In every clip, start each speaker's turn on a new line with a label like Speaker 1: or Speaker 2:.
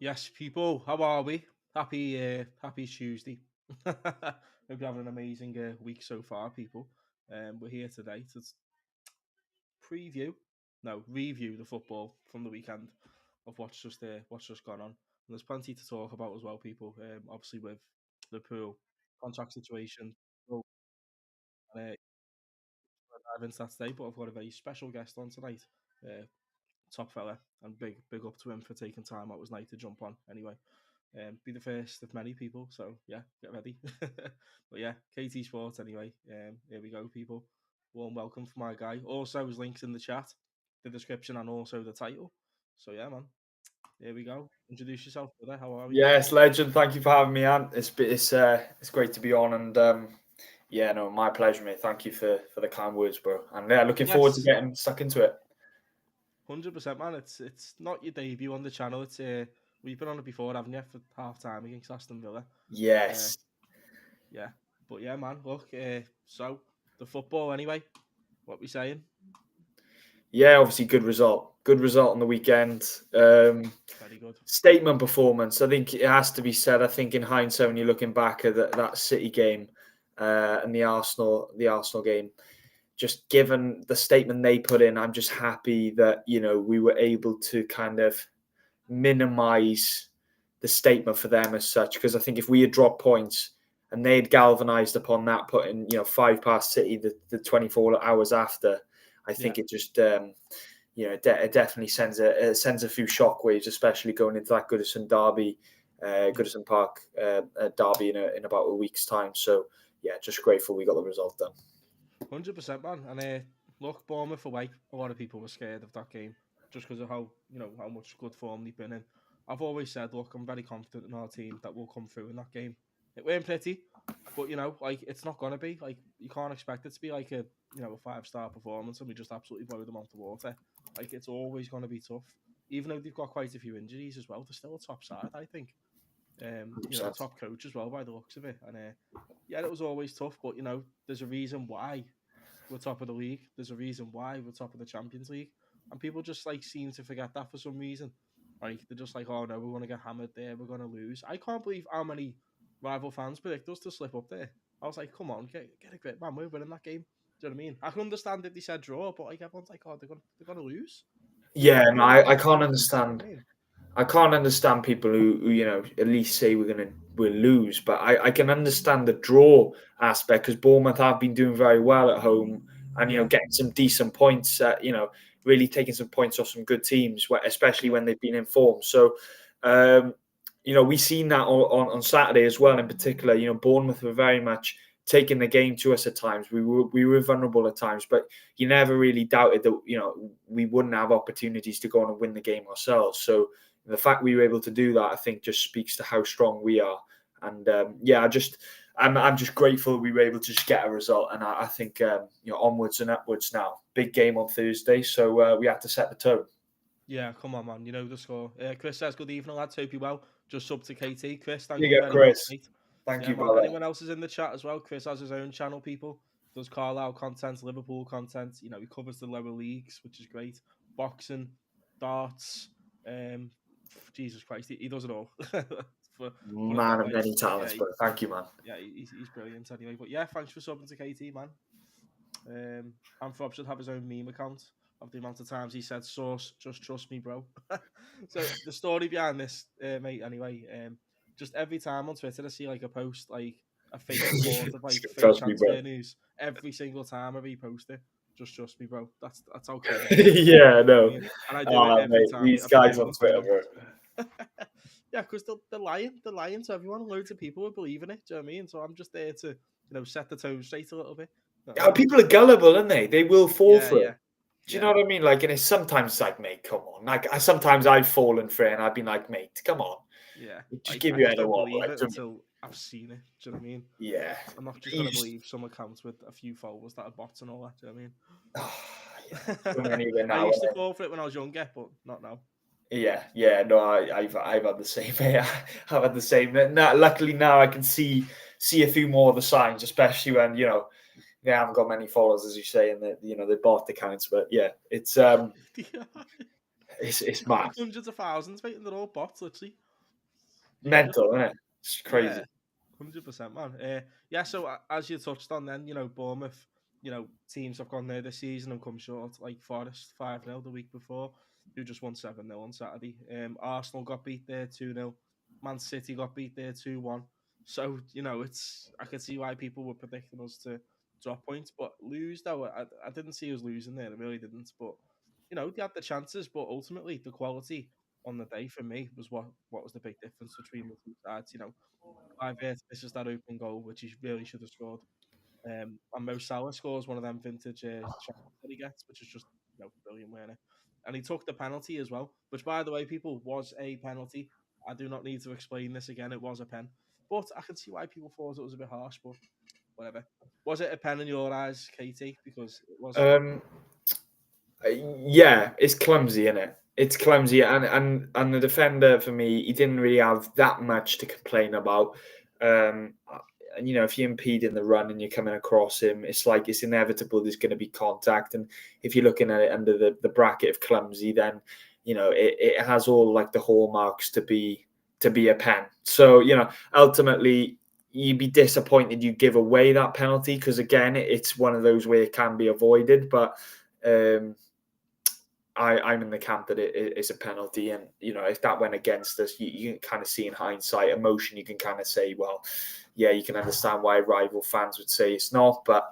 Speaker 1: Yes, people, how are we? Happy Tuesday. Hope you're having an amazing week so far, people. We're here today to review the football from the weekend of what's just gone on. And there's plenty to talk about as well, people. Obviously with the pool contract situation. We'll dive into that today, but I've got a very special guest on tonight. Uh, Top fella, and big up to him for taking time out his night to jump on. Anyway. Be the first of many people. So yeah, get ready. But yeah, KT Sports anyway. Here we go, people. Warm welcome for my guy. Also, his links in the chat, the description, and also the title. So yeah, man. Here we go. Introduce yourself, brother. How are we?
Speaker 2: Yes, legend. Thank you for having me on. It's great to be on, and yeah, no, my pleasure, mate. Thank you for the kind words, bro. And yeah, looking forward to
Speaker 1: Yes,
Speaker 2: getting stuck into it.
Speaker 1: 100%, man. It's not your debut on the channel. It's we've been on it before, haven't you? For half time against Aston Villa. Uh,
Speaker 2: Yes.
Speaker 1: yeah, but yeah, man. Look, so the football anyway. What we saying?
Speaker 2: Yeah, obviously good result. Good result on the weekend.
Speaker 1: Very good.
Speaker 2: Statement performance. I think it has to be said. I think in hindsight, when you're looking back at that City game and the Arsenal game, just given the statement they put in, I'm just happy that we were able to kind of minimize the statement for them as such. Because I think if we had dropped points and they had galvanized upon that, putting 5 past City the 24 hours after, I think it just it definitely sends a few shockwaves, especially going into that Goodison derby, Goodison Park derby in about a week's time. So yeah, just grateful we got the result done.
Speaker 1: 100%, man. And look, Bournemouth away. A lot of people were scared of that game just because of how much good form they've been in. I've always said, look, I'm very confident in our team that will come through in that game. It weren't pretty, but like it's not gonna be like you can't expect it to be like a 5-star performance and we just absolutely blow them off the water. Like it's always gonna be tough, even though they've got quite a few injuries as well. They're still a top side, I think. Top coach as well by the looks of it. And yeah, it was always tough, but there's a reason why we're top of the league. There's a reason why we're top of the Champions League, and people just like seem to forget that for some reason. Like they're just like, oh no, we're gonna get hammered there. We're gonna lose. I can't believe how many rival fans predict us to slip up there. I was like, come on, get a grip, man. We're winning that game. Do you know what I mean? I can understand if they said draw, but like everyone's like, oh, they're gonna lose.
Speaker 2: Yeah,
Speaker 1: We're
Speaker 2: no,
Speaker 1: winning
Speaker 2: I
Speaker 1: that
Speaker 2: can't
Speaker 1: game. You know
Speaker 2: understand.
Speaker 1: what I mean?
Speaker 2: I can't understand people who at least say we'll lose, but I can understand the draw aspect because Bournemouth have been doing very well at home and
Speaker 1: Yeah,
Speaker 2: getting some decent points. Really taking some points off some good teams, especially
Speaker 1: yeah,
Speaker 2: when they've been in form. So, um, we've seen that on Saturday as well. In particular, Bournemouth were very much taking the game to us at times. We were vulnerable at times, but you never really doubted that we wouldn't have opportunities to go on and win the game ourselves. So the fact we were able to do that, I think, just speaks to how strong we are. And I'm just grateful we were able to just get a result. And I think onwards and upwards now. Big game on Thursday, so we had to set the tone.
Speaker 1: yeah. Come on, man. You know the score. Chris says, "Good evening, lads. Hope you well." Just sub to KT. Chris, thank you
Speaker 2: Big up,
Speaker 1: very much,
Speaker 2: Chris.
Speaker 1: mate.
Speaker 2: Thank
Speaker 1: Yeah,
Speaker 2: you,
Speaker 1: man.
Speaker 2: brother.
Speaker 1: Anyone else is in the chat as well? Chris has his own channel, people. Does Carlisle content, Liverpool content. He covers the lower leagues, which is great. Boxing, darts. Um, Jesus Christ, he does it all. For put it
Speaker 2: Man
Speaker 1: that
Speaker 2: of
Speaker 1: way.
Speaker 2: many
Speaker 1: Yeah,
Speaker 2: talents, but thank you, man.
Speaker 1: yeah, he's brilliant anyway. But yeah, thanks for subbing to KT, man. Anthrob should have his own meme account of the amount of times he said "source, just trust me, bro." So the story behind this, mate. Anyway, just every time on Twitter I see like a post, like a fake report of like fake
Speaker 2: Trust me, bro.
Speaker 1: transfer news. Every single time I repost it, just trust me, bro. That's how credible it is.
Speaker 2: Yeah,
Speaker 1: You know what I
Speaker 2: no.
Speaker 1: mean? And I do it every
Speaker 2: Mate,
Speaker 1: time
Speaker 2: these
Speaker 1: a
Speaker 2: guys
Speaker 1: player
Speaker 2: on
Speaker 1: gets
Speaker 2: Twitter,
Speaker 1: injured.
Speaker 2: bro.
Speaker 1: Yeah, because they're lying. They're lying to everyone. Loads of people are believing it. Do you know what I mean? So I'm just there to, set the tone straight a little bit. You know what I
Speaker 2: Yeah,
Speaker 1: mean?
Speaker 2: people are gullible, aren't they? They will fall
Speaker 1: Yeah,
Speaker 2: for it.
Speaker 1: yeah,
Speaker 2: Do you
Speaker 1: yeah.
Speaker 2: know what I mean? Like, and it's sometimes like, mate, come on. Like, sometimes I've fallen for it, and I've been like, mate, come on.
Speaker 1: Yeah,
Speaker 2: Just
Speaker 1: like
Speaker 2: give
Speaker 1: I
Speaker 2: your
Speaker 1: just
Speaker 2: head a
Speaker 1: don't
Speaker 2: wobble.
Speaker 1: believe
Speaker 2: Like,
Speaker 1: it until I've seen it. Do you know what I mean?
Speaker 2: yeah.
Speaker 1: I'm not just
Speaker 2: You
Speaker 1: gonna
Speaker 2: just,
Speaker 1: believe some accounts with a few followers that are bots and all that. Do you know
Speaker 2: oh, yeah.
Speaker 1: what
Speaker 2: Don't
Speaker 1: I mean?
Speaker 2: anywhere
Speaker 1: I
Speaker 2: now.
Speaker 1: used to fall for it when I was younger, but not now.
Speaker 2: Yeah, yeah. No, I've had the same. I've had the same. Now, luckily now I can see a few more of the signs, especially when they haven't got many followers, as you say, and they bought the accounts. But yeah, it's
Speaker 1: Yeah.
Speaker 2: it's
Speaker 1: Got
Speaker 2: mad.
Speaker 1: like hundreds of thousands, mate, and they're all bots, literally.
Speaker 2: mental, isn't it? It's crazy.
Speaker 1: Yeah, 100%, man. Yeah, so as you touched on, then Bournemouth, teams have gone there this season and come short. Like Forest 5-0 the week before, who just won 7-0 on Saturday. Arsenal got beat there 2-0. Man City got beat there 2-1. So I could see why people were predicting us to drop points, but lose though. I didn't see us losing there. I really didn't. But they had the chances, but ultimately the quality on the day for me was what was the big difference between the two sides. Clive misses that open goal, which he really should have scored. And Mo Salah scores one of them vintage chances that he gets, which is just brilliant, wasn't it? And he took the penalty as well, which, by the way, people, was a penalty. I do not need to explain this again. It was a pen, but I can see why people thought it was a bit harsh. But whatever. Was it a pen in your eyes, Katie? Because it was.
Speaker 2: Yeah, it's clumsy, isn't it? It's clumsy, and the defender for me, he didn't really have that much to complain about. And if you impede in the run and you're coming across him, it's like it's inevitable there's going to be contact. And if you're looking at it under the bracket of clumsy, then it has all like the hallmarks to be a pen. So ultimately you'd be disappointed you give away that penalty because again, it's one of those where it can be avoided, but. I'm in the camp that it's a penalty, and if that went against us, you can kind of see in hindsight, emotion. You can kind of say, well, yeah, you can understand why rival fans would say it's not, but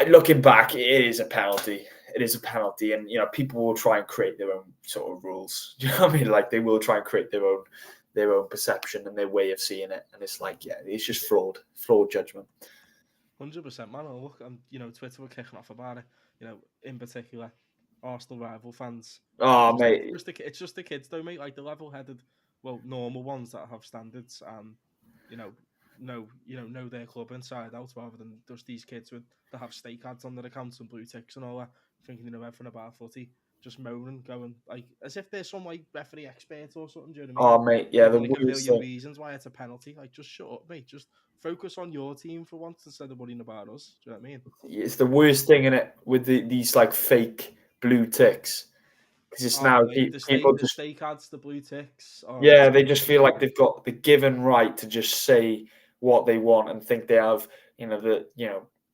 Speaker 2: looking back, it is a penalty. It is a penalty, and people will try and create their own sort of rules. Do you know what I mean? Like they will try and create their own perception and their way of seeing it, and it's like, yeah, it's just flawed judgment.
Speaker 1: 100%, man. Look, Twitter were kicking off about it. In particular, Arsenal rival fans.
Speaker 2: Oh, mate.
Speaker 1: It's just the kids, though, mate. Like the level-headed, normal ones that have standards and, know their club inside out, rather than just these kids that have stake ads on their accounts and blue ticks and all that, thinking they know everything about footy, just moaning, going like as if they're some like referee expert or something. Do you know what I mean?
Speaker 2: Oh, mate, yeah,
Speaker 1: like a million reasons why it's a penalty. Like, just shut up, mate. Just focus on your team for once instead of worrying about us. Do you know what I mean?
Speaker 2: It's the worst thing in it with these like fake blue ticks because it's now people
Speaker 1: the stake ads, the blue ticks.
Speaker 2: Yeah, they just feel like they've got the given right to just say what they want and think they have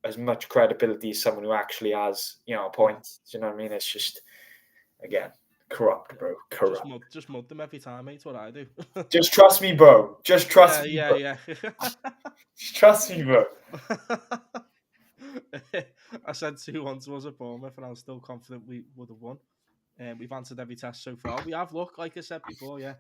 Speaker 2: as much credibility as someone who actually has a point. Do you know what I mean? It's just again corrupt, bro. Corrupt.
Speaker 1: Just mud them every time, mate. That's what I do.
Speaker 2: Just trust me, bro. Just trust me.
Speaker 1: Yeah.
Speaker 2: Just trust me, bro.
Speaker 1: I said 2-1 to us at Bournemouth, and I was still confident we would have won. We've answered every test so far. We have luck, like I said before, yeah.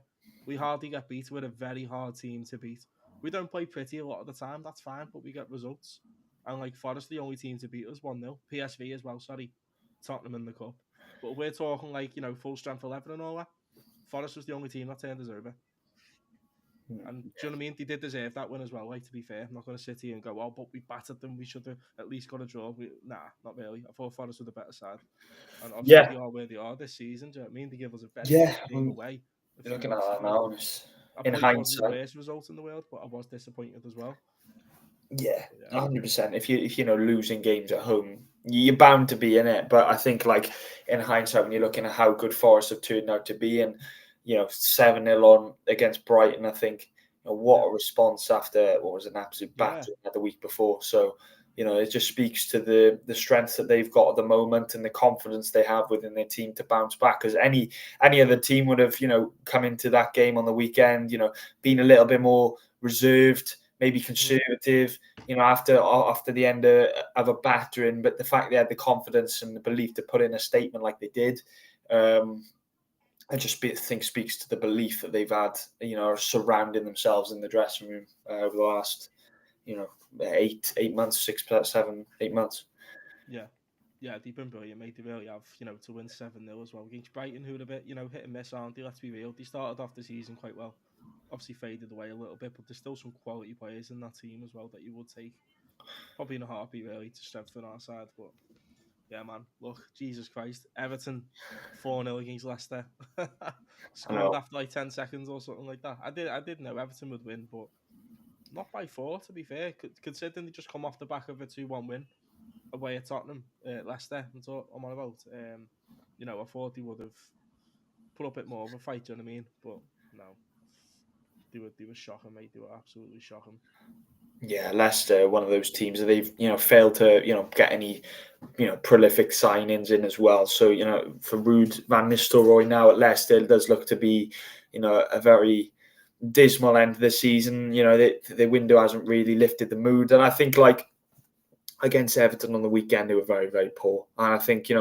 Speaker 1: We hardly get beat. We're a very hard team to beat. We don't play pretty a lot of the time, that's fine, but we get results. And like Forest, the only team to beat us 1-0. PSV as well, sorry. Tottenham in the cup. But we're talking like, full strength 11 and all that. Forest was the only team that turned us over. And do you know what I mean? They did deserve that win as well, like, to be fair. I'm not going to sit here and go, but we battered them. We should have at least got a draw. Nah, not really. I thought Forest were the better side. And obviously they are where they are this season. Do you know what I mean? They give us a very game away.
Speaker 2: You're looking at that now.
Speaker 1: In hindsight, it wasn't the worst result in the world, but I was disappointed as well.
Speaker 2: Yeah, 100%. If you losing games at home, you're bound to be in it. But I think, like in hindsight, when you're looking at how good Forest have turned out to be, and 7-0 on against Brighton, I think what a response after what was an absolute battle the week before. So it just speaks to the strength that they've got at the moment and the confidence they have within their team to bounce back. Because any other team would have come into that game on the weekend, being a little bit more reserved, maybe conservative, after the end of a battering. But the fact they had the confidence and the belief to put in a statement like they did, I just think speaks to the belief that they've had, surrounding themselves in the dressing room over the last, 8 months, 6, 7, 8 months.
Speaker 1: Yeah, they've been brilliant, mate. They really have, to win 7-0 as well against Brighton, who'd a bit, hit and miss, aren't they? Let's be real. They started off the season quite well. Obviously faded away a little bit, but there's still some quality players in that team as well that you would take probably in a heartbeat, really, to strengthen our side. But yeah, man, look, Jesus Christ, Everton 4-0 against Leicester. Scored after like 10 seconds or something like that. I did know Everton would win, but not by 4, to be fair. Considering they just come off the back of a 2-1 win away at Tottenham, Leicester, that's what I'm on about. I thought they would have put up a bit more of a fight, do you know what I mean? But no. they were shocking, mate. They were absolutely shocking.
Speaker 2: Yeah, Leicester, one of those teams that they've failed to get any prolific signings in as well. So for Ruud van Nistelrooy now at Leicester, it does look to be a very dismal end of the season. The window hasn't really lifted the mood, and I think like against Everton on the weekend, they were very, very poor. And I think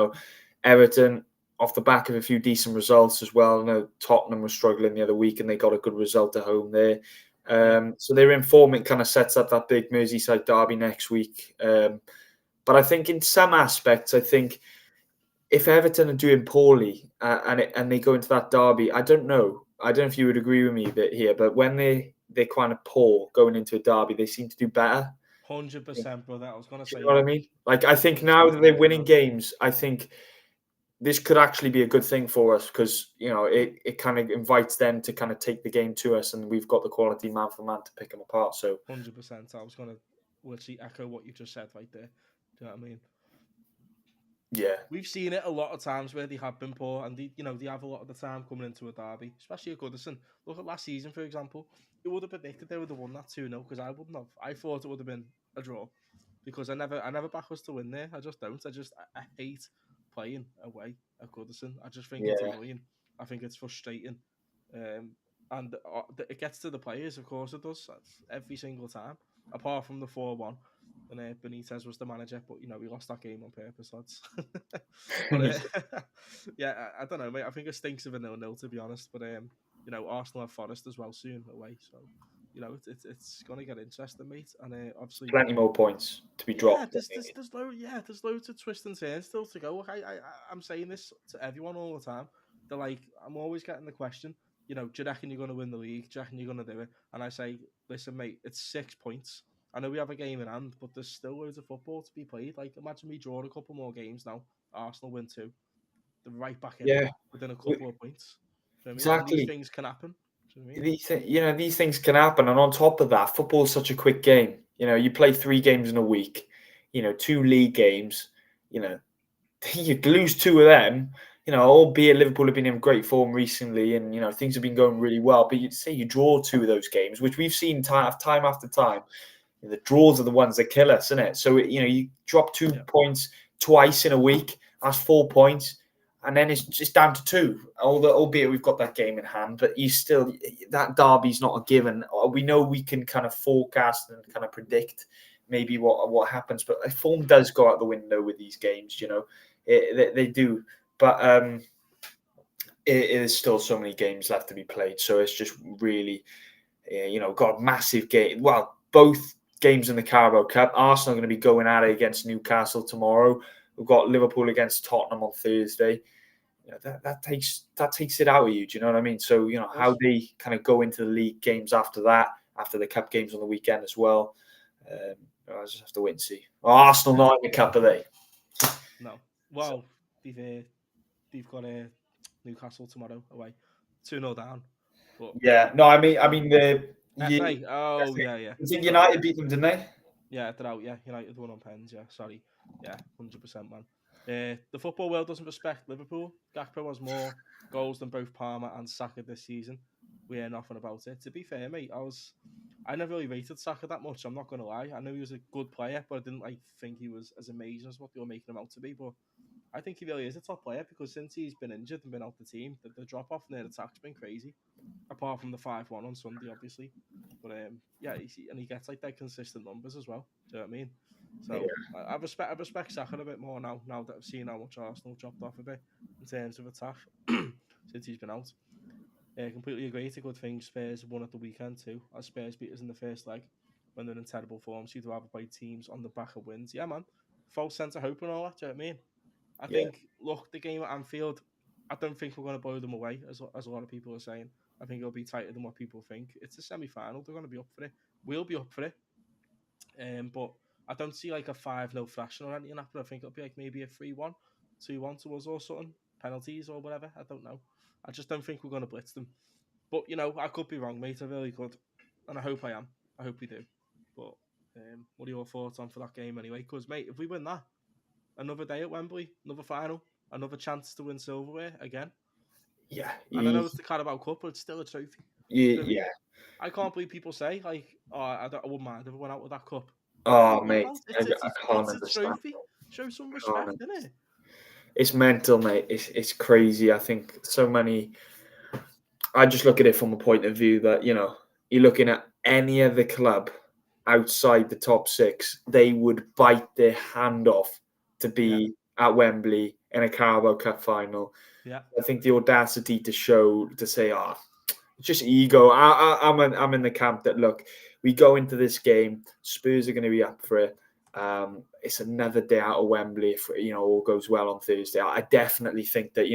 Speaker 2: Everton, off the back of a few decent results as well. I know Tottenham was struggling the other week, and they got a good result at home there. So they're in form. It kind of sets up that big Merseyside derby next week. But I think in some aspects, I think if Everton are doing poorly and they go into that derby, I don't know if you would agree with me a bit here, but when they're kind of poor going into a derby, they seem to do better.
Speaker 1: 100%, brother. I was gonna say.
Speaker 2: You know what I mean? Like I think now that they're winning games, I think this could actually be a good thing for us because it kind of invites them to kind of take the game to us, and we've got the quality man for man to pick them apart. So
Speaker 1: 100%. I was gonna literally echo what you just said right there. Do you know what I mean?
Speaker 2: Yeah,
Speaker 1: we've seen it a lot of times where they have been poor, and they have a lot of the time coming into a derby, especially at Goodison. Look at last season, for example. Who would have predicted they would have won that 2-0? Because I wouldn't have. I thought it would have been a draw because I never back us to win there. I just don't. I hate playing away at Goodison. I just think it's annoying. I think it's frustrating. And it gets to the players, of course it does. That's every single time, apart from the 4-1. And Benitez was the manager, but we lost that game on purpose, lads. But yeah, I don't know, mate. I think it stinks of a 0-0 to be honest. But Arsenal have Forest as well soon away, so it's gonna get interesting, mate. And obviously,
Speaker 2: plenty more points to be dropped.
Speaker 1: There's loads of twists and turns still to go. Look, I'm saying this to everyone all the time. They're like, I'm always getting the question, do you reckon you're going to win the league? Do you reckon you're going to do it? And I say, listen, mate, it's 6 points. I know we have a game in hand, but there's still loads of football to be played. Like, imagine we draw a couple more games now. Arsenal win 2. They're right back in it within a couple of points. You know what I mean?
Speaker 2: Exactly.
Speaker 1: And these things can happen. You know what I mean?
Speaker 2: These things can happen. And on top of that, football is such a quick game. You play 3 games in a week, 2 league games, you lose 2 of them. Albeit Liverpool have been in great form recently and, things have been going really well. But you'd say you draw 2 of those games, which we've seen time after time. The draws are the ones that kill us, isn't it? So, you drop 2 points twice in a week, that's 4 points. And then it's just down to 2, albeit we've got that game in hand. But that derby's not a given. We know we can kind of forecast and kind of predict maybe what happens. But form does go out the window with these games, they do. But it is still so many games left to be played. So it's just really, got a massive game. Well, both games in the Carabao Cup. Arsenal are going to be going at it against Newcastle tomorrow. We've got Liverpool against Tottenham on Thursday. That takes it out of you. Do you know what I mean? So how they kind of go into the league games after that, after the cup games on the weekend as well. I just have to wait and see. Arsenal not in the cup, are they?
Speaker 1: No. Well, they've got a Newcastle tomorrow away, 2-0 down. But
Speaker 2: yeah, no, I mean the.
Speaker 1: FA. Oh yeah.
Speaker 2: I think United beat them, didn't they?
Speaker 1: Yeah, they're out. Yeah, United won on pens. Yeah, sorry. Yeah, 100%, man. The football world doesn't respect Liverpool. Gakpo has more goals than both Palmer and Saka this season. We hear nothing about it. To be fair, mate, I never really rated Saka that much. I'm not going to lie. I know he was a good player, but I didn't think he was as amazing as what they were making him out to be. But I think he really is a top player because since he's been injured and been out the team, the drop off in their attack's been crazy. Apart from the 5-1 on Sunday, obviously. But he gets like that consistent numbers as well. Do you know what I mean? So I respect Saka a bit more now that I've seen how much Arsenal dropped off a bit in terms of attack since he's been out. Completely agree. It's a good thing Spurs won at the weekend too, as Spurs beat us in the first leg when they're in terrible form. So you'd rather play teams on the back of wins. Yeah, man. False sense of hope and all that. Do you know what I mean? I think, look, the game at Anfield, I don't think we're going to blow them away, as a lot of people are saying. I think it'll be tighter than what people think. It's a semi-final. They're going to be up for it. We'll be up for it. But I don't see like a 5-0 thrashing or anything happen. I think it'll be like maybe a 3-1, 2-1 to us or something. Penalties or whatever. I don't know. I just don't think we're going to blitz them. But, I could be wrong, mate. I really could. And I hope I am. I hope we do. But what are your thoughts on for that game anyway? Because, mate, if we win that, another day at Wembley, another final, another chance to win silverware again.
Speaker 2: Yeah.
Speaker 1: And I know it's the Carabao Cup, but it's still a trophy. Do you know what I mean?
Speaker 2: Yeah.
Speaker 1: I can't believe people say like, "Oh, I wouldn't mind if I went out with that cup."
Speaker 2: Oh,
Speaker 1: You
Speaker 2: mate,
Speaker 1: can't.
Speaker 2: I can't
Speaker 1: It's a
Speaker 2: understand.
Speaker 1: trophy. Show some
Speaker 2: Can't.
Speaker 1: respect, innit?
Speaker 2: It's mental, mate. It's crazy. I think so many. I just look at it from a point of view that you're looking at any other club outside the top six, they would bite their hand off to
Speaker 1: Yeah,
Speaker 2: be at Wembley in a Carabao Cup final.
Speaker 1: yeah,
Speaker 2: I think the audacity to say, it's just ego. I'm in the camp that look, we go into this game, Spurs are going to be up for it. It's another day out of Wembley if all goes well on Thursday. I definitely think that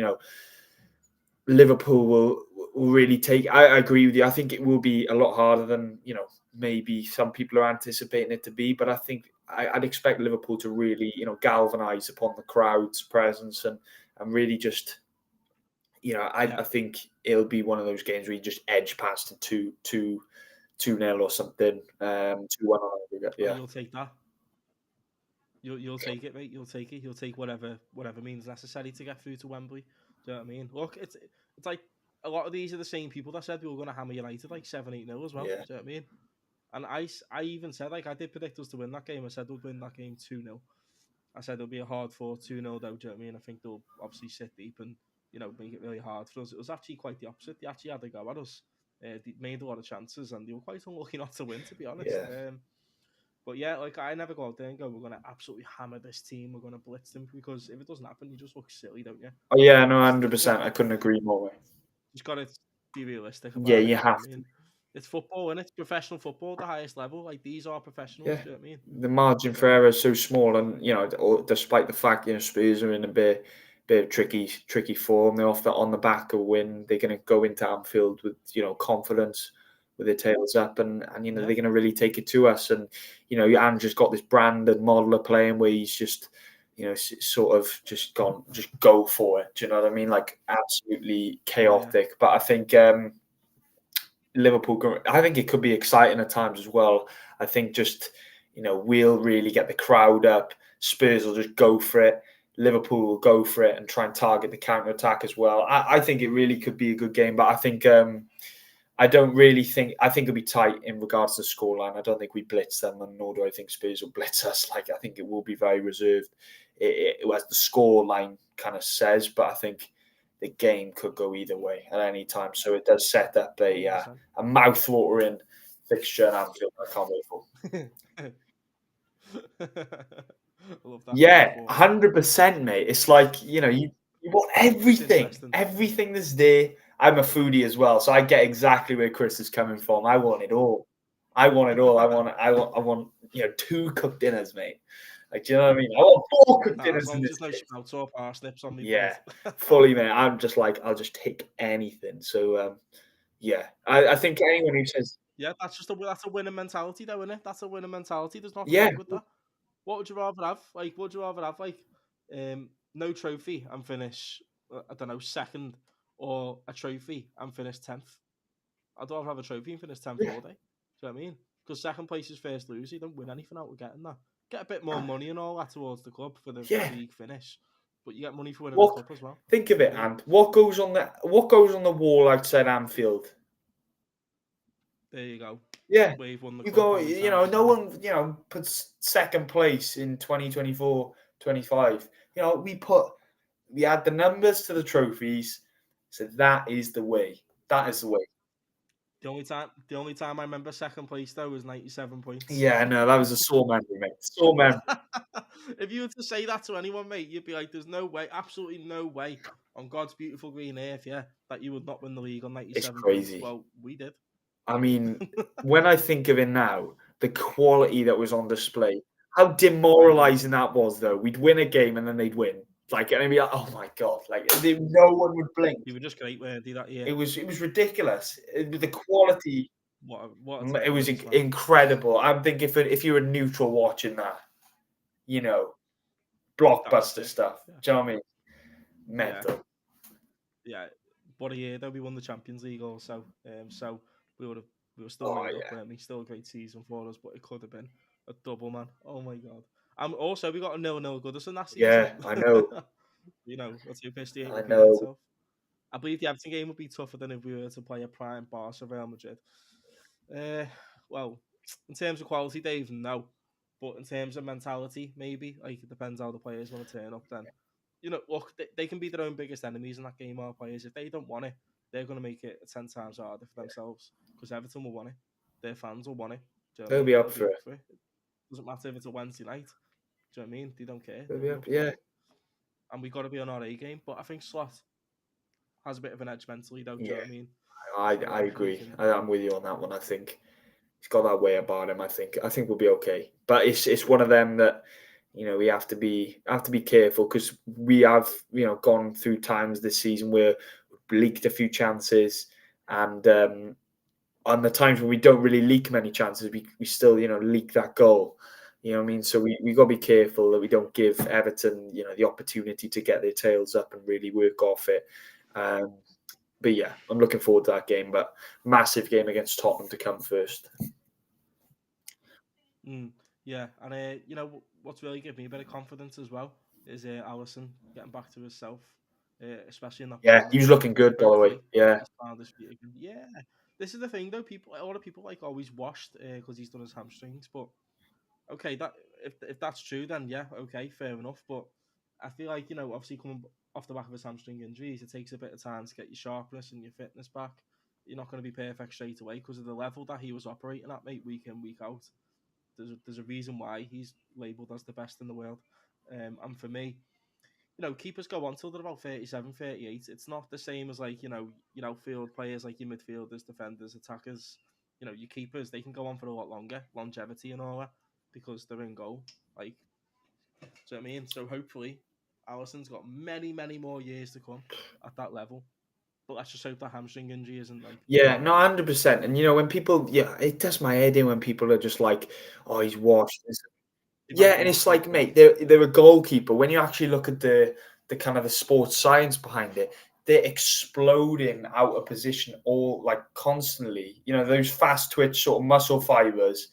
Speaker 2: Liverpool will really take. I agree with you. I think it will be a lot harder than maybe some people are anticipating it to be. But I think I'd expect Liverpool to really galvanise upon the crowd's presence and really just
Speaker 1: yeah.
Speaker 2: I think it'll be one of those games where you just edge past it 2-0 or something. 2-1 on aggregate.
Speaker 1: Oh,
Speaker 2: Yeah,
Speaker 1: you'll take that. You'll take it, mate. You'll take it. You'll take whatever means necessary to get through to Wembley. Do you know what I mean? Look, it's like a lot of these are the same people that said we were going to hammer United like 7-8-0 as well.
Speaker 2: yeah,
Speaker 1: Do you know what I mean? And I even said like I did predict us to win that game. I said we'll win that game 2-0. I said it'll be a hard fought 2-0 though. Do you know what I mean? I think they'll obviously sit deep and make it really hard for us. It was actually quite the opposite. They actually had a go at us. They made a lot of chances and they were quite unlucky not to win, to be honest.
Speaker 2: yeah.
Speaker 1: But yeah, like I never go out there and go, we're going to absolutely hammer this team. We're going to blitz them because if it doesn't happen, you just look silly, don't you?
Speaker 2: Oh yeah, no, 100%. I couldn't agree more.
Speaker 1: Just got to be realistic
Speaker 2: Yeah,
Speaker 1: about it.
Speaker 2: you
Speaker 1: You know what
Speaker 2: have
Speaker 1: I
Speaker 2: to.
Speaker 1: mean? It's football and it's professional football at the highest level. Like these are professionals.
Speaker 2: Yeah,
Speaker 1: Do you know what I mean?
Speaker 2: the margin for error is so small, and despite the fact Spurs are in a bit of tricky form, they're off on the back of a win. They're going to go into Anfield with confidence, with their tails up, and
Speaker 1: Yeah.
Speaker 2: they're going to really take it to us. And Andrew's got this Brandon model of playing where he's just sort of just go for it. Do you know what I mean? Like absolutely chaotic. But I think Liverpool, I think it could be exciting at times as well. I think just, we'll really get the crowd up. Spurs will just go for it. Liverpool will go for it and try and target the counter attack as well. I think it really could be a good game, but I think I don't really think. I think it'll be tight in regards to the scoreline. I don't think we blitz them, and nor do I think Spurs will blitz us. Like I think it will be very reserved, as the scoreline kind of says. But I think the game could go either way at any time. So it does set up a mouth-watering fixture in Anfield. I can't wait for.
Speaker 1: I love that.
Speaker 2: Yeah, 100%, mate. It's like you want everything, everything that's there. I'm a foodie as well, so I get exactly where Chris is coming from. I want it all. I want it all. I want 2 cooked dinners, mate. Like, do you know what I mean? I want 4 cooked dinners.
Speaker 1: As long as there's no sprouts or parsnips on me.
Speaker 2: Yeah, fully, mate. I'm just like, I'll just take anything. So, yeah, I think anyone who says,
Speaker 1: yeah, that's a winning mentality, though, isn't it? That's a winning mentality. There's nothing
Speaker 2: yeah,
Speaker 1: wrong with that. What would you rather have? Like, would you rather have no trophy and finish, I don't know, second, or a trophy and finish 10th? I'd rather have a trophy and finish 10th all day. Do you know what I mean? Because second place is first loser. You don't win anything out of getting that. Get a bit more money and all that towards the club for the league finish, but you get money for winning the cup as well.
Speaker 2: Think of it, and what goes on the wall outside Anfield?
Speaker 1: There you go.
Speaker 2: Yeah,
Speaker 1: We've won the
Speaker 2: you
Speaker 1: cup.
Speaker 2: go. No one puts second place in 2024, 25. We add the numbers to the trophies, so that is the way. That is the way.
Speaker 1: The only time I remember second place though was 97 points.
Speaker 2: Yeah, no, that was a sore memory, mate. Sore memory.
Speaker 1: If you were to say that to anyone, mate, you'd be like, "There's no way, absolutely no way, on God's beautiful green earth, that you would not win the league on 97
Speaker 2: It's crazy.
Speaker 1: points." Well, we did.
Speaker 2: I mean, when I think of it now, the quality that was on display, how demoralising that was, though. We'd win a game and then they'd win. Like, and I'd be like, oh my God, like, no one would blink.
Speaker 1: You were just great, weren't you, that year?
Speaker 2: It was ridiculous. The quality,
Speaker 1: what
Speaker 2: it was incredible. I'm thinking if you're a neutral watching that, blockbuster stuff.
Speaker 1: Yeah.
Speaker 2: Do you know what I mean? Mental.
Speaker 1: Yeah. What a year, though. We won the Champions League also. So we were still made up, weren't we? Still a great season for us, but it could have been a double, man. Oh my God. Also, we got a 0-0 Goodison that season.
Speaker 2: Yeah, I know.
Speaker 1: That's who pissed the
Speaker 2: I know.
Speaker 1: I believe the Everton game would be tougher than if we were to play a prime Barca Real Madrid. Well, in terms of quality, Dave, no. But in terms of mentality, maybe. Like, it depends how the players want to turn up then. Look, they can be their own biggest enemies in that game, our players. If they don't want it, they're going to make it 10 times harder for themselves because Everton will want it. Their fans will want it. Do you know what I
Speaker 2: They'll
Speaker 1: mean?
Speaker 2: be up
Speaker 1: They'll be
Speaker 2: for
Speaker 1: up
Speaker 2: it.
Speaker 1: for it. Doesn't matter if it's a Wednesday night. Do you know what I mean? They don't care.
Speaker 2: They'll
Speaker 1: They'll
Speaker 2: be
Speaker 1: be
Speaker 2: up.
Speaker 1: up for
Speaker 2: Yeah,
Speaker 1: it. And we got to be on our A game. But I think Slot has a bit of an edge mentally, though. Do you know
Speaker 2: yeah.
Speaker 1: what I mean?
Speaker 2: I
Speaker 1: I think
Speaker 2: agree. I'm with you on that one. I think he's got that way about him. I think we'll be okay. But it's one of them that we have to be careful because we have gone through times this season where we've leaked a few chances, and on the times when we don't really leak many chances, we still leak that goal. You know what I mean? So we got to be careful that we don't give Everton the opportunity to get their tails up and really work off it. But yeah, I'm looking forward to that game. But massive game against Tottenham to come first.
Speaker 1: Yeah, and what's really given me a bit of confidence as well is Alisson getting back to himself, especially in that
Speaker 2: Yeah, he
Speaker 1: Bournemouth
Speaker 2: was
Speaker 1: game.
Speaker 2: looking good, by the way.
Speaker 1: Hopefully,
Speaker 2: Yeah,
Speaker 1: he's found his feet again. Yeah, this is the thing though. A lot of people like always washed because he's done his hamstrings. But okay, that if that's true, then yeah, okay, fair enough. But I feel like obviously coming off the back of his hamstring injuries, it takes a bit of time to get your sharpness and your fitness back. You're not going to be perfect straight away because of the level that he was operating at, mate, week in, week out. There's a reason why he's labelled as the best in the world. And for me, keepers go on till they're about 37, 38. It's not the same as like, your outfield players, like your midfielders, defenders, attackers. Your keepers, they can go on for a lot longer, longevity and all that, because they're in goal. Like, do you know what I mean? So hopefully, Alisson's got many, many more years to come at that level. But let's just hope that hamstring injury isn't like
Speaker 2: yeah,
Speaker 1: too
Speaker 2: no,
Speaker 1: bad.
Speaker 2: 100%. And when people, yeah, it does my head in when people are just like, "Oh, he's washed."
Speaker 1: They
Speaker 2: Yeah,
Speaker 1: write
Speaker 2: and
Speaker 1: him off
Speaker 2: it's
Speaker 1: too
Speaker 2: like,
Speaker 1: quick.
Speaker 2: mate, they're a goalkeeper. When you actually look at the kind of the sports science behind it, they're exploding out of position all like constantly. Those fast twitch sort of muscle fibers.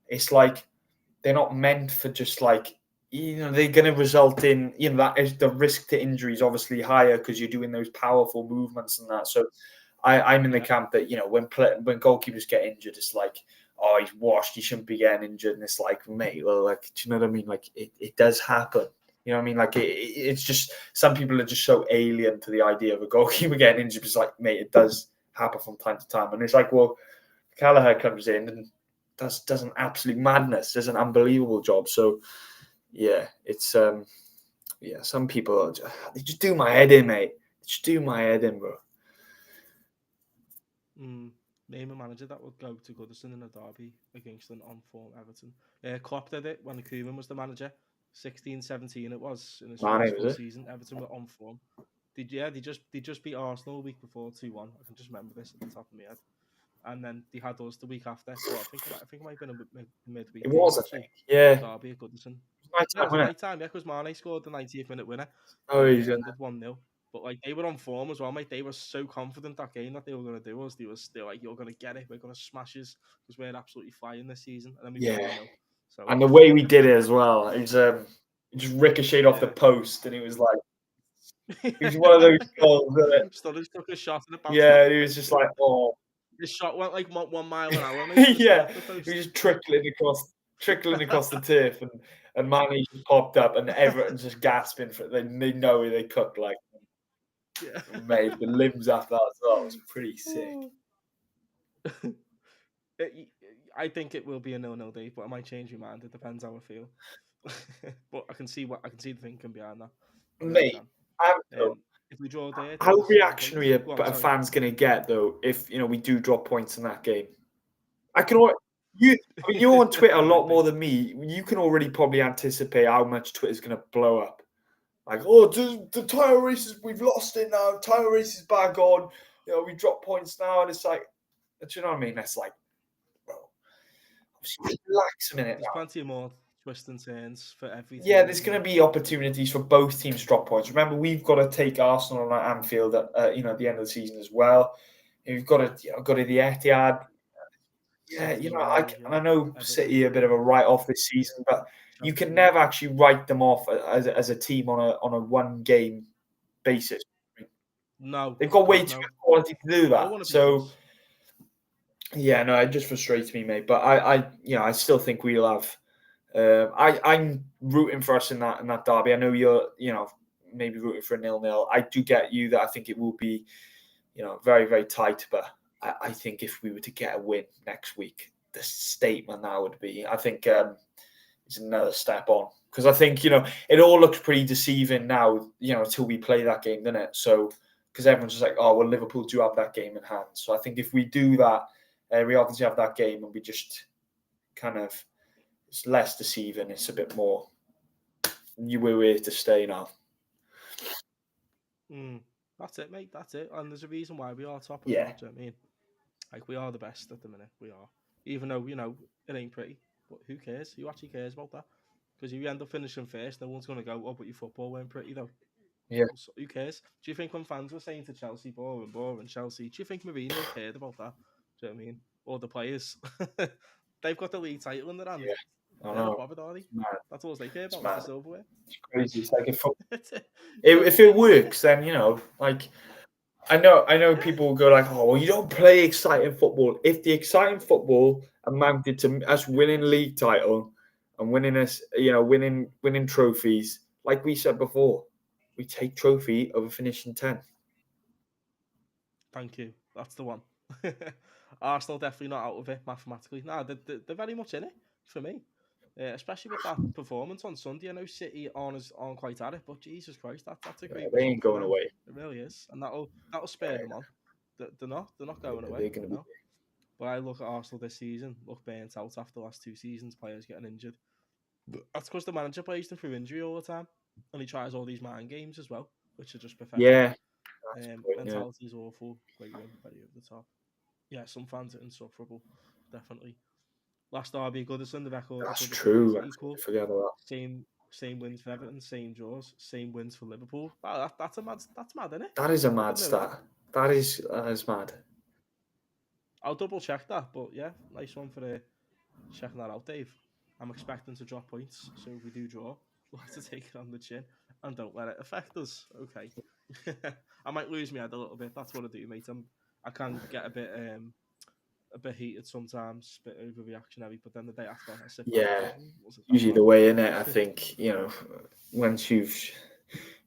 Speaker 2: It's like they're not meant for just like they're going to result in that is the risk to injury is obviously higher because you're doing those powerful movements and that. So I'm in the
Speaker 1: Yeah.
Speaker 2: camp that when goalkeepers get injured, it's like, oh, he's washed, he shouldn't be getting injured, and it's like, mate, well, like, do you know what I mean? Like, it does happen. You know what I mean? Like, it's just some people are just so alien to the idea of a goalkeeper getting injured. It's like, mate, it does happen from time to time, and it's like, well, Callagher comes in and does an absolute madness, does an unbelievable job. So yeah, it's yeah, some people they just do my head in, mate. They just do my head in, bro.
Speaker 1: Name a manager that would go to Goodison in a derby against an on-form Everton. Klopp did it when Koeman was the manager. 16-17 it was in his
Speaker 2: Mane,
Speaker 1: first
Speaker 2: was
Speaker 1: full
Speaker 2: it?
Speaker 1: season. Everton were on form. They just beat Arsenal a week before 2-1. I can just remember this at the top of my head. And then they had us the week after. Well, I think it might have been a midweek
Speaker 2: It
Speaker 1: game
Speaker 2: was, I
Speaker 1: actually.
Speaker 2: think. Yeah.
Speaker 1: Derby at Goodison.
Speaker 2: Night
Speaker 1: No,
Speaker 2: time,
Speaker 1: it was a
Speaker 2: wasn't it?
Speaker 1: night time, yeah, because Mane scored the 90th minute winner
Speaker 2: Oh,
Speaker 1: and
Speaker 2: he's
Speaker 1: it
Speaker 2: in
Speaker 1: ended 1-0. But like they were on form as well, mate. They were so confident that game that they were going to do us. They were still like, "You're going to get it. We're going to smash us because we're absolutely flying this season." And then we won
Speaker 2: yeah.
Speaker 1: 1-0. So
Speaker 2: And the way we did it as well, it was it just ricocheted off the
Speaker 1: yeah,
Speaker 2: post, and it was like it was one of those goals. Wasn't it?
Speaker 1: Sturridge took a shot and it bounced
Speaker 2: Yeah,
Speaker 1: off the
Speaker 2: it was
Speaker 1: post.
Speaker 2: just like, oh,
Speaker 1: His shot went like 1 mile an hour, mate, just
Speaker 2: yeah,
Speaker 1: off the
Speaker 2: it
Speaker 1: post.
Speaker 2: was just trickling across the turf, and Manny just popped up, and everyone's just gasping for it. They know they cooked like
Speaker 1: Yeah.
Speaker 2: made the limbs after that as well. It was pretty sick.
Speaker 1: I think it will be a 0-0 day, but I might change my mind. It depends how I feel. But I can see the thinking behind that. I really
Speaker 2: Mate,
Speaker 1: can.
Speaker 2: how,
Speaker 1: If we draw there,
Speaker 2: how
Speaker 1: then 7 points.
Speaker 2: reactionary
Speaker 1: Go on,
Speaker 2: a
Speaker 1: sorry.
Speaker 2: fan's going to get though if we do drop points in that game? I can al- you I mean, you're on Twitter a
Speaker 1: They
Speaker 2: lot
Speaker 1: might
Speaker 2: more
Speaker 1: be.
Speaker 2: than me. You can already probably anticipate how much Twitter's going to blow up. Like, oh, the title races, we've lost it now. Title race is back on. We drop points now, and it's like, do you know what I mean? That's like, bro, relax a minute
Speaker 1: There's
Speaker 2: now.
Speaker 1: plenty more twists and turns for every
Speaker 2: Yeah,
Speaker 1: team,
Speaker 2: there's
Speaker 1: isn't
Speaker 2: going
Speaker 1: there?
Speaker 2: to be opportunities for both teams to drop points. Remember, we've got to take Arsenal at Anfield at at the end of the season as well. We've got to go to the Etihad. Yeah,
Speaker 1: City
Speaker 2: I
Speaker 1: away,
Speaker 2: and
Speaker 1: yeah.
Speaker 2: I know
Speaker 1: Everton
Speaker 2: City are a bit
Speaker 1: away,
Speaker 2: of a write-off this season, but you
Speaker 1: Chelsea
Speaker 2: can
Speaker 1: away.
Speaker 2: never actually write them off as a team on a one game basis.
Speaker 1: No,
Speaker 2: They've got way
Speaker 1: God,
Speaker 2: too
Speaker 1: no.
Speaker 2: much quality to do
Speaker 1: No
Speaker 2: that.
Speaker 1: one
Speaker 2: So
Speaker 1: abuses.
Speaker 2: yeah, no, it just frustrates me, mate. But I still think we'll have. I'm rooting for us in that derby. I know you're, maybe rooting for a 0-0. I do get you that I think it will be, very, very tight. But I think if we were to get a win next week, the statement that would be, I think, is another step on. Because I think, it all looks pretty deceiving now, until we play that game, doesn't it? So, because everyone's just like, oh, well, Liverpool do have that game in hand. So I think if we do that, we obviously have that game and we just kind of, it's less deceiving. It's a bit more, we're here to stay now.
Speaker 1: That's it, mate. That's it. And there's a reason why we are top as
Speaker 2: Yeah.
Speaker 1: well. Do you know what I mean? Like, we are the best at the minute. We are. Even though, it ain't pretty. But who cares? Who actually cares about that? Because if you end up finishing first, no one's going to go, oh, but your football weren't pretty, though.
Speaker 2: Yeah.
Speaker 1: So who cares? Do you think when fans were saying to Chelsea, boring, Chelsea, do you think Mourinho cared about that? Do you know what I mean? Or the players? They've got the league title in their hand.
Speaker 2: Yeah.
Speaker 1: They're not bothered, are they? That's all they care about, is the silverware.
Speaker 2: It's crazy. It's like if it works, then like I know people will go like, oh, well, you don't play exciting football. If the exciting football amounted to us winning league title and winning us, winning trophies, like we said before, we take trophy over finishing 10th.
Speaker 1: Thank you. That's the one. Arsenal definitely not out of it mathematically. No, they're very much in it for me. Especially with that performance on Sunday. I know City aren't quite at it, but Jesus Christ, that's a great
Speaker 2: They
Speaker 1: result.
Speaker 2: ain't going away.
Speaker 1: It really is, and that'll spur them on. They're not going away.
Speaker 2: They're going to be.
Speaker 1: But I look at Arsenal this season, look burnt out after the last 2 seasons, players getting injured. But that's because the manager plays them through injury all the time, and he tries all these mind games as well, which are just pathetic.
Speaker 2: Yeah.
Speaker 1: Mentality is awful. Great win, very over the top. Yeah, some fans are insufferable, definitely. Last derby, Goodison, the record.
Speaker 2: That's true.
Speaker 1: Equal.
Speaker 2: Forget about that.
Speaker 1: Same wins for Everton, same draws, same wins for Liverpool. Wow, that's mad, isn't it?
Speaker 2: That is a mad stat. That is mad.
Speaker 1: I'll double check that, but yeah, nice one for checking that out, Dave. I'm expecting to drop points, so if we do draw, we'll have to take it on the chin and don't let it affect us. Okay. I might lose my head a little bit. That's what I do, mate. I can get a bit heated sometimes, a bit overreactionary, but then the day after, I sit back.
Speaker 2: Usually the way in it. I think once you've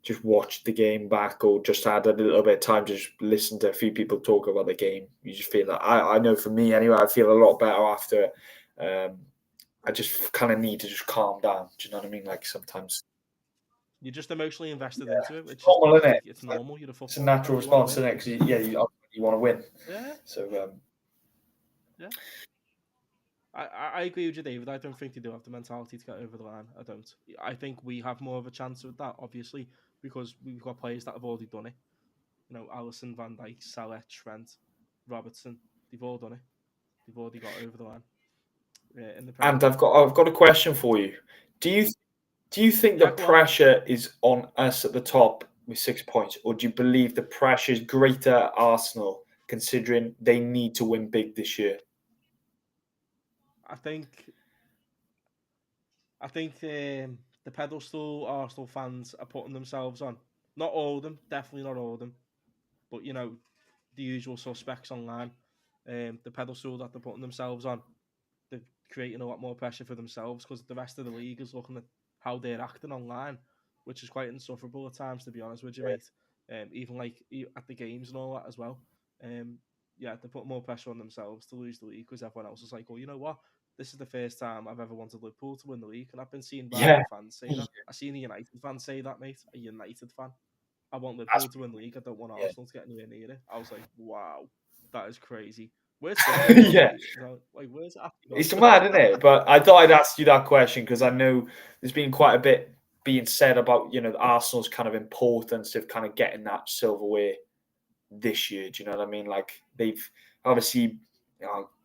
Speaker 2: just watched the game back or just had a little bit of time to just listen to a few people talk about the game, you just feel that. I know for me anyway, I feel a lot better after it. I just kind of need to just calm down. Do you know what I mean? Like sometimes
Speaker 1: you're just emotionally invested into it. Which
Speaker 2: normal, isn't it?
Speaker 1: It's normal. You're a
Speaker 2: it's a natural response, isn't it? Because you want to win.
Speaker 1: Yeah.
Speaker 2: So
Speaker 1: yeah. I agree with you, David. I don't think they do have the mentality to get over the line. I don't. I think we have more of a chance with that, obviously, because we've got players that have already done it. Alisson, Van Dijk, Salah, Trent, Robertson. They've all done it. They've already got over the line.
Speaker 2: And I've got a question for you. Do you think the pressure is on us at the top with 6 points, or do you believe the pressure is greater at Arsenal considering they need to win big this year?
Speaker 1: I think the pedestal Arsenal fans are putting themselves on. Not all of them, definitely not all of them, but the usual suspects online. The pedestal that they're putting themselves on, they're creating a lot more pressure for themselves because the rest of the league is looking at how they're acting online, which is quite insufferable at times, to be honest with you, mate. Even like at the games and all that as well. They put more pressure on themselves to lose the league because everyone else is like, well, you know what? This is the first time I've ever wanted Liverpool to win the league, and I've been seeing fans say that. I've seen a United fan say that, mate. A United fan. I want Liverpool to win the league. I don't want Arsenal to get anywhere near it. I was like, wow, that is crazy. Where's where's it?
Speaker 2: It's mad, isn't it? But I thought I'd ask you that question because I know there's been quite a bit being said about Arsenal's kind of importance of kind of getting that silverware this year. Do you know what I mean? Like they've obviously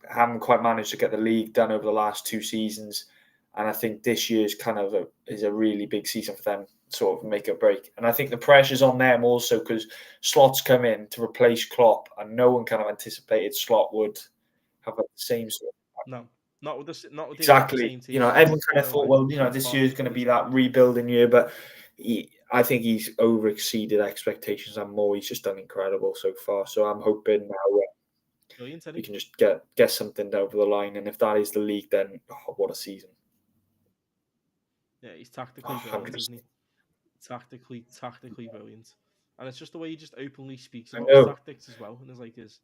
Speaker 2: haven't quite managed to get the league done over the last 2 seasons, and I think this year's kind of is a really big season for them, sort of make a break. And I think the pressure's on them also because Slot's come in to replace Klopp, and no one kind of anticipated Slot would have the same sort of.
Speaker 1: No, not with the
Speaker 2: exactly.
Speaker 1: Same team.
Speaker 2: Everyone kind of thought, well, this year is going to be that rebuilding year, but I think he's over exceeded expectations and more. He's just done incredible so far. So I'm hoping now
Speaker 1: Brilliant,
Speaker 2: we
Speaker 1: Eddie.
Speaker 2: can just get something over the line. And if that is the league, then what a season!
Speaker 1: Yeah, he's tactically brilliant, isn't he? Tactically brilliant. And it's just the way he just openly speaks
Speaker 2: I
Speaker 1: about his
Speaker 2: know.
Speaker 1: tactics as well, and there's like his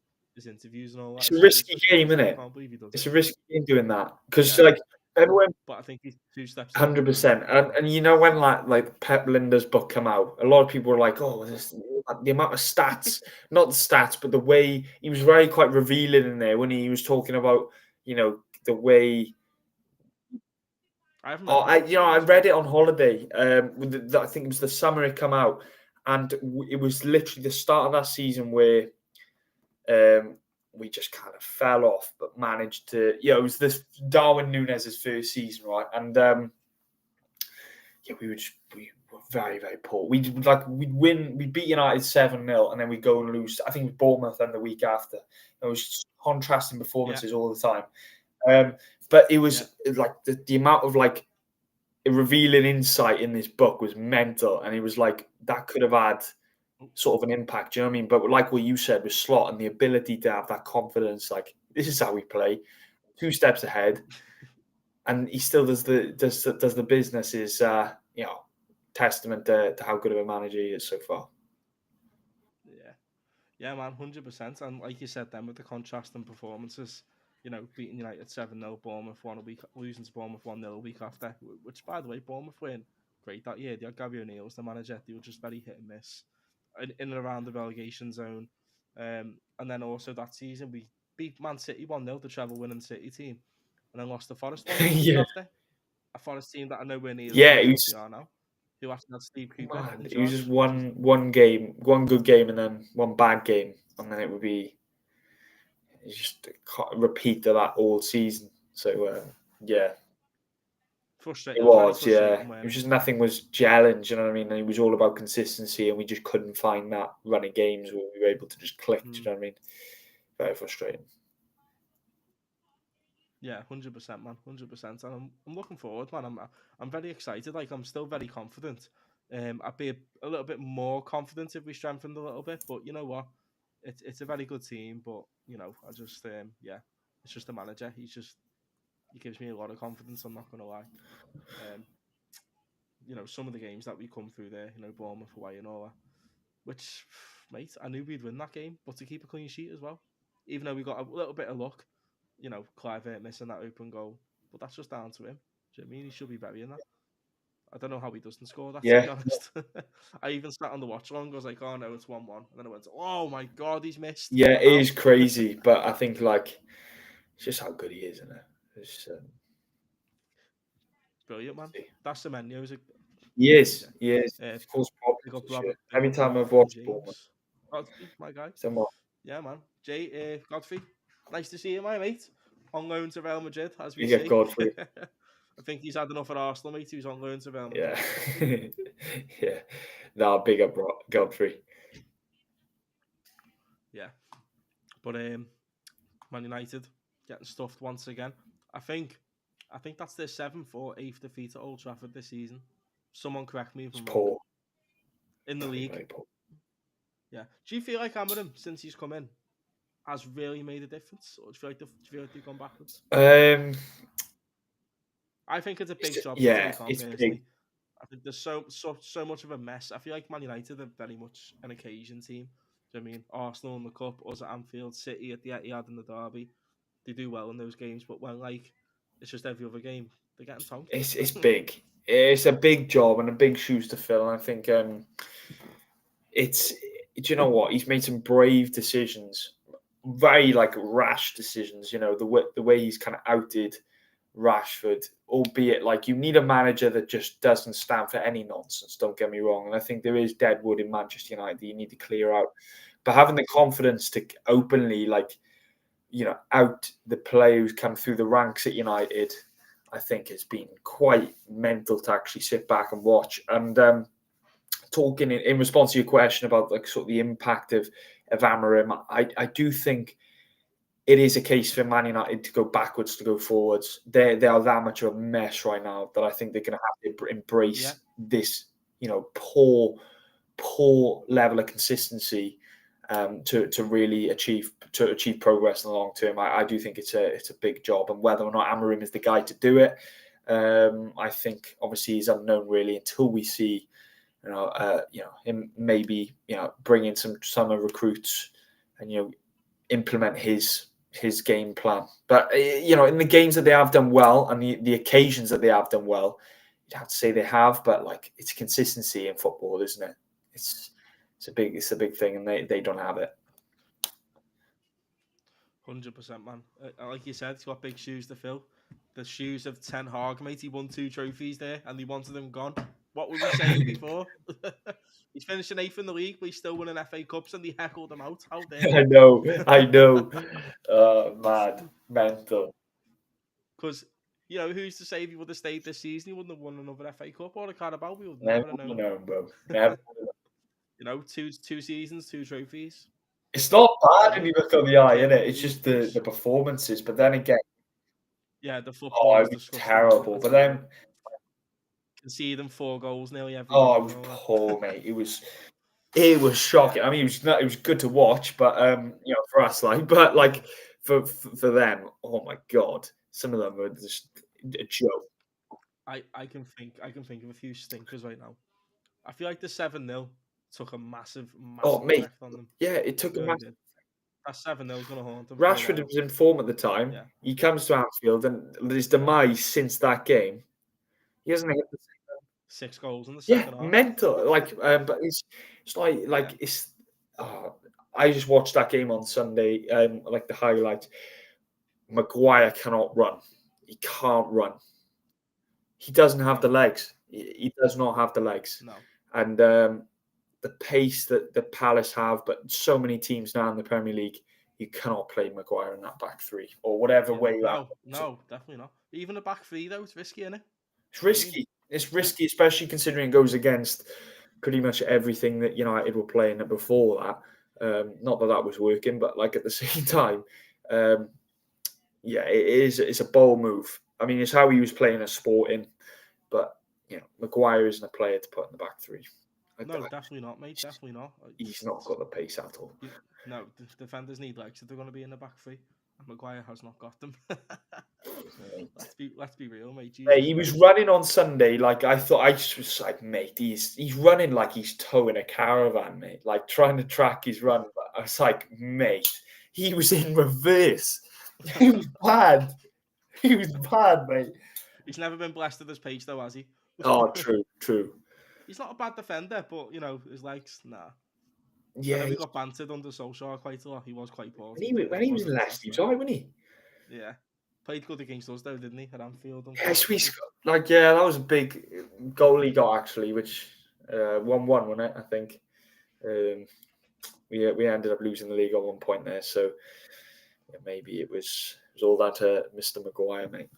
Speaker 1: interviews and all that.
Speaker 2: It's a risky game, isn't
Speaker 1: I
Speaker 2: it?
Speaker 1: can't believe he does
Speaker 2: It's
Speaker 1: it.
Speaker 2: a risky game doing that because,
Speaker 1: Yeah,
Speaker 2: like, everyone
Speaker 1: but I think he's 2 steps ahead.
Speaker 2: 100%. And you know when like Pep Linda's book come out, a lot of people were like, "Oh, the amount of stats, not the stats, but the way he was very quite revealing in there when he was talking about, the way."
Speaker 1: I haven't
Speaker 2: Oh,
Speaker 1: read it.
Speaker 2: I read it on holiday. I think it was the summer it come out, and it was literally the start of that season where we just kind of fell off, but managed to. It was this Darwin Núñez's first season, right? And we were very, very poor. We'd win, we'd beat United 7-0, and then we'd go and lose. I think it was Bournemouth and the week after. It was just contrasting performances all the time. But it was like the amount of like revealing insight in this book was mental, and it was like that could have had sort of an impact. Do you know what I mean? But like what you said with Slot and the ability to have that confidence, like this is how we play, 2 steps ahead, and he still does the business is testament to how good of a manager he is so far.
Speaker 1: Yeah, man, 100%. And like you said, then with the contrasting performances, beating United 7-0, Bournemouth 1 a week, losing to Bournemouth 1-0 a week after, which, by the way, Bournemouth weren't great that year. They had Gary O'Neill as the manager. They were just very hit and miss in and around the relegation zone. And then also that season, we beat Man City 1-0, the treble winning City team, and then lost to Forest 1 week
Speaker 2: Yeah.
Speaker 1: after. A Forest team that are nowhere near
Speaker 2: as
Speaker 1: they are now. Who actually had Steve Cooper.
Speaker 2: Man, it was just one game, one good game, and then one bad game, and then it would be just a repeat of that all season. So
Speaker 1: frustrating.
Speaker 2: It was,
Speaker 1: frustrating.
Speaker 2: It was just nothing was gelling. You know what I mean? And it was all about consistency, and we just couldn't find that running games where we were able to just click. Do you know what I mean? Very frustrating.
Speaker 1: Yeah, 100%, man, 100%. And I'm looking forward, man. I'm very excited. Like I'm still very confident. I'd be a little bit more confident if we strengthened a little bit. But you know what? It's a very good team. But I just it's just the manager. He gives me a lot of confidence. I'm not gonna lie. Some of the games that we come through there, Bournemouth away and all that. Which, mate, I knew we'd win that game, but to keep a clean sheet as well, even though we got a little bit of luck. Clive missing that open goal, but that's just down to him. Do you know what I mean? He should be burying that. I don't know how he doesn't score that, to be honest. I even sat on the watch along, I was like, oh no, it's 1-1. And then I went, oh my God, he's missed.
Speaker 2: Yeah, it is crazy, but I think like it's just how good he is, isn't it? It's
Speaker 1: brilliant, man. That's Semenyo.
Speaker 2: He is. Of course, every time I've watched Bournemouth.
Speaker 1: Godfrey, my guy.
Speaker 2: Somewhat.
Speaker 1: Yeah, man. Godfrey, nice to see you, my mate. On loan to Real Madrid, as we
Speaker 2: say. Godfrey.
Speaker 1: I think he's had enough at Arsenal, mate. He was on loan to Real Madrid.
Speaker 2: Yeah. Yeah. No, big up, Godfrey.
Speaker 1: Yeah. But Man United getting stuffed once again. I think that's their 7th or 8th defeat at Old Trafford this season. Someone correct me if I'm wrong. In the league. Yeah. Do you feel like Amorim, since he's come in, has really made a difference, or do you feel like they've gone backwards? I think it's a big job.
Speaker 2: Yeah, it's big.
Speaker 1: I think there's so much of a mess. I feel like Man United are very much an occasion team. Do you know what I mean? Arsenal in the cup, us at Anfield, City at the Etihad in the derby. They do well in those games, but when it's just every other game, they're getting tonked.
Speaker 2: It's big. It's a big job and a big shoes to fill. And I think it's. Do you know what? He's made some brave decisions, very like rash decisions. The way he's kind of outed Rashford, albeit like you need a manager that just doesn't stand for any nonsense. Don't get me wrong. And I think there is dead wood in Manchester United that you need to clear out. But having the confidence to openly out the player who's come through the ranks at United, I think has been quite mental to actually sit back and watch. And talking in response to your question about like sort of the impact of Amorim, I do think it is a case for Man United to go backwards, to go forwards. They are that much of a mess right now that I think they're going to have to embrace this, poor level of consistency to really achieve progress in the long term. I do think it's a big job, and whether or not Amorim is the guy to do it, I think obviously is unknown really until we see him maybe bring in some summer recruits and implement his game plan. But in the games that they have done well and the occasions that they have done well, you'd have to say they have. But it's consistency in football, isn't it? It's a big thing, and they don't have it.
Speaker 1: 100%, man. Like you said, he's got big shoes to fill. The shoes of Ten Hag, mate. He won 2 trophies there, and he wanted them gone. What were we saying before? He's finishing 8th in the league, but he's still winning FA Cups, and they heckled him out. How dare
Speaker 2: I know. Mad, mental.
Speaker 1: Because who's to say if he would have stayed this season, he wouldn't have won another FA Cup or a Carabao. We would never have known,
Speaker 2: bro. Never.
Speaker 1: 2 seasons, 2 trophies.
Speaker 2: It's not bad when you look on the eye, isn't it? It's just the performances. But then again,
Speaker 1: the football.
Speaker 2: It was terrible. But then
Speaker 1: conceding 4 goals nearly every.
Speaker 2: It was poor, mate. It was shocking. I mean, it was good to watch, but for us, but for them, oh my god, some of them were just a joke.
Speaker 1: I can think of a few stinkers right now. I feel like the 7-0 took a massive effect on them.
Speaker 2: Yeah, it took a massive.
Speaker 1: That 7-0 is going to haunt them.
Speaker 2: Rashford was in form at the time. Yeah. He comes to Anfield, and his demise since that game, he hasn't hit the
Speaker 1: 6 goals in the second half.
Speaker 2: Mental. But it's it's. I just watched that game on Sunday. The highlights. Maguire cannot run. He can't run. He doesn't have the legs. He does not have the legs.
Speaker 1: No.
Speaker 2: And the pace that the Palace have, but so many teams now in the Premier League, you cannot play Maguire in that back 3 or whatever way you have.
Speaker 1: No, definitely not. Even a back 3 though, it's risky, isn't it?
Speaker 2: It's risky. It's risky, especially considering it goes against pretty much everything that United were playing before that. Not that was working, but at the same time, it's a bold move. I mean, it's how he was playing at Sporting, but Maguire isn't a player to put in the back 3.
Speaker 1: No, definitely not, mate. Definitely not.
Speaker 2: He's not got the pace at all.
Speaker 1: No, the defenders need legs if they're going to be in the back 3. And Maguire has not got them. Let's be real, mate.
Speaker 2: He was running on Sunday. I thought, I just was like, mate, he's running like he's towing a caravan, mate. Trying to track his run. But I was like, mate, he was in reverse. He was bad. He was bad, mate.
Speaker 1: He's never been blessed at this page, though, has he?
Speaker 2: Oh, true.
Speaker 1: He's not a bad defender, but his legs, nah.
Speaker 2: Yeah,
Speaker 1: he got bantered under Solskjaer quite a lot. He was quite poor.
Speaker 2: When he was in Leicester, he was alright, wasn't he?
Speaker 1: Yeah, played good against us though, didn't he? At Anfield.
Speaker 2: Yes, that was a big goal he got actually, which 1-1, wasn't it? I think. We ended up losing the league at one point there, so maybe it was all down to Mr. Maguire, mate.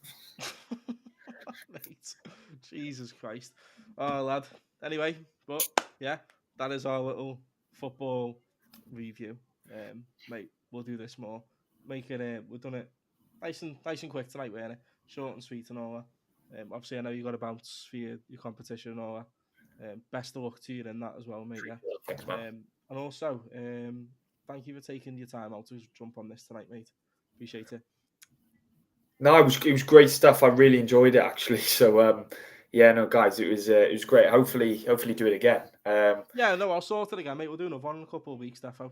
Speaker 1: Mate, Jesus Christ. Oh, lad. Anyway, but yeah, that is our little football review. Mate, we'll do this more. Make it. We've done it nice and quick tonight, weren't it? Short and sweet and all that. Obviously, I know you got to bounce for your competition and all that. Best of luck to you in that as well, mate. Yeah.
Speaker 2: Thanks, man.
Speaker 1: And also, thank you for taking your time out to jump on this tonight, mate. Appreciate it.
Speaker 2: No, it was great stuff. I really enjoyed it actually. So guys, it was great. Hopefully do it again.
Speaker 1: I'll sort it again, mate. We'll do another one in a couple of weeks, defo.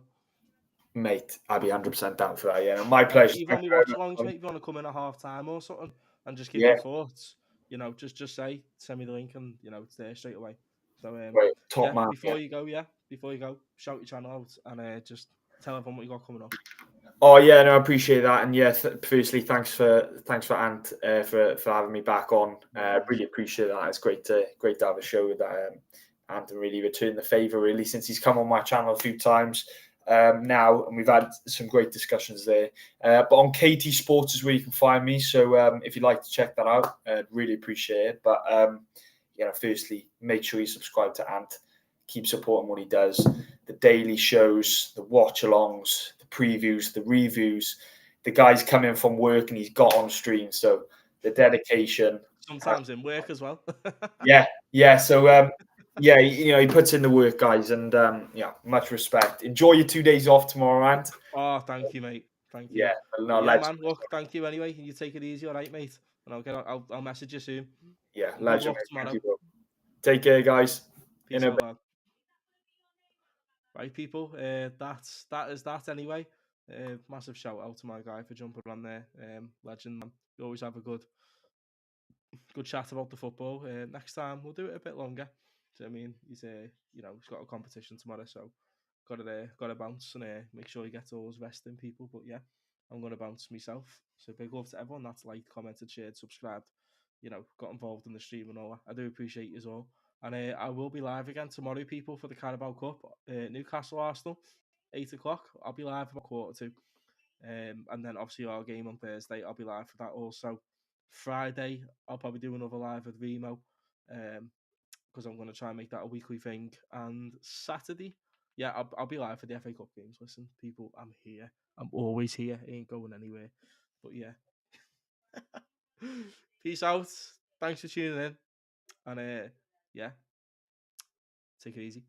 Speaker 2: Mate, I'd be 100% down for that. Yeah, my pleasure.
Speaker 1: You've only watched alongs, mate. If you want to come in at half time or something and just give your thoughts, just send me the link and it's there straight away. So
Speaker 2: great. Top man.
Speaker 1: Before you go, shout your channel out and just tell everyone what you got coming up.
Speaker 2: Oh yeah, no, I appreciate that, and firstly, thanks for Ant for having me back on. Really appreciate that. It's great to have a show with Ant and really return the favour really since he's come on my channel a few times now, and we've had some great discussions there. But on KT Sports is where you can find me. So if you'd like to check that out, I'd really appreciate it. But firstly, make sure you subscribe to Ant. Keep supporting what he does. The daily shows, the watch-alongs, the previews, the reviews. The guy's come in from work and he's got on stream. So the dedication.
Speaker 1: Sometimes in work as well.
Speaker 2: Yeah. So Yeah, he puts in the work, guys, and yeah, much respect. Enjoy your 2 days off tomorrow, Ant.
Speaker 1: Oh, thank you, mate. Thank you.
Speaker 2: Yeah, no,
Speaker 1: But yeah,
Speaker 2: legend.
Speaker 1: man. Look, thank you anyway. You take it easy, all right, mate. And I'll message you soon.
Speaker 2: Yeah,
Speaker 1: And good
Speaker 2: legend,
Speaker 1: luck
Speaker 2: mate. Thank
Speaker 1: tomorrow.
Speaker 2: you, bro. Take care, guys. In
Speaker 1: Peace
Speaker 2: a
Speaker 1: out,
Speaker 2: bit.
Speaker 1: lad. Right, people. That is that anyway. Massive shout out to my guy for jumping on there. Legend, man. You always have a good chat about the football. Next time we'll do it a bit longer. So I mean, he's got a competition tomorrow, so got to bounce and make sure he gets all his resting, people. But yeah, I'm gonna bounce myself. So big love to everyone that's liked, commented, shared, subscribed. Got involved in the stream and all that. I do appreciate you all. And I will be live again tomorrow, people, for the Carabao Cup. Newcastle Arsenal, 8 o'clock. I'll be live about 1:45. And then obviously our game on Thursday, I'll be live for that also. Friday, I'll probably do another live with Remo, because I'm going to try and make that a weekly thing. And Saturday, yeah, I'll be live for the FA Cup games. Listen, people, I'm here. I'm always here. Ain't going anywhere. But yeah, peace out. Thanks for tuning in, and yeah, take it easy.